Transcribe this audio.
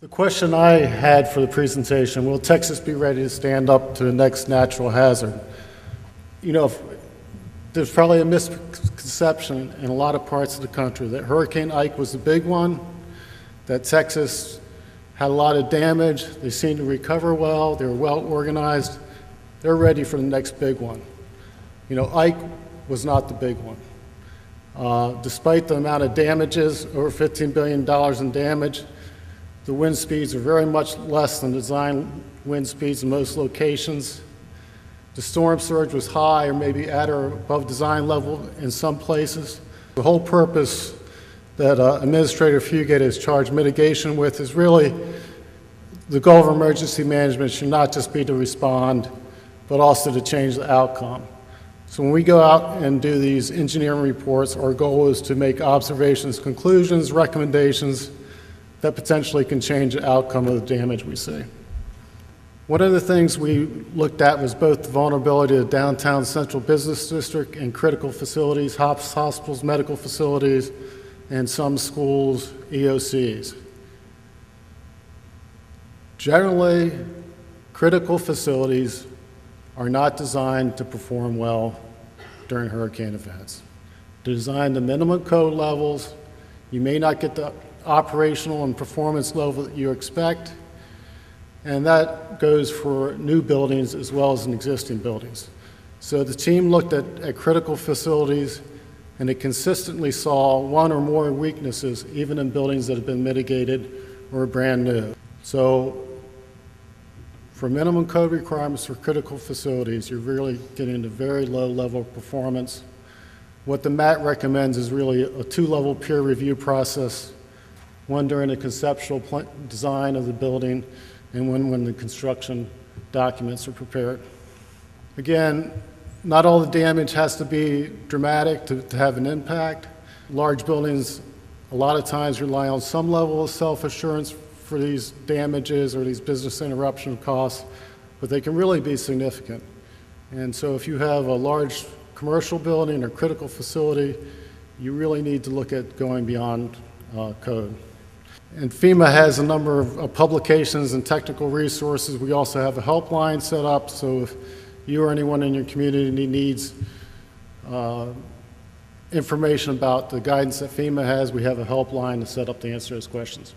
The question I had for the presentation, will Texas be ready to stand up to the next natural hazard? You know, there's probably a misconception in a lot of parts of the country that Hurricane Ike was the big one, that Texas had a lot of damage, they seemed to recover well, they were well organized, they're ready for the next big one. You know, Ike was not the big one. Despite the amount of damages, over $15 billion in damage, the wind speeds are very much less than design wind speeds in most locations. The storm surge was high or maybe at or above design level in some places. The whole purpose that Administrator Fugate has charged mitigation with is really the goal of emergency management should not just be to respond, but also to change the outcome. So when we go out and do these engineering reports, our goal is to make observations, conclusions, recommendations that potentially can change the outcome of the damage we see. One of the things we looked at was both the vulnerability of the downtown central business district and critical facilities, hospitals, medical facilities, and some schools, EOCs. Generally, critical facilities are not designed to perform well during hurricane events. They're designed to minimum code levels. You may not get the operational and performance level that you expect, and that goes for new buildings as well as in existing buildings. So the team looked at critical facilities, and it consistently saw one or more weaknesses even in buildings that have been mitigated or are brand new. So for minimum code requirements for critical facilities, you're really getting into very low level of performance. What the MAT recommends is really a two-level peer review process, one during the conceptual design of the building and one when the construction documents are prepared. Again, not all the damage has to be dramatic to have an impact. Large buildings a lot of times rely on some level of self-assurance for these damages or these business interruption costs, but they can really be significant. And so if you have a large commercial building or critical facility, you really need to look at going beyond code. And FEMA has a number of publications and technical resources. We also have a helpline set up, so if you or anyone in your community needs information about the guidance that FEMA has, we have a helpline to set up to answer those questions.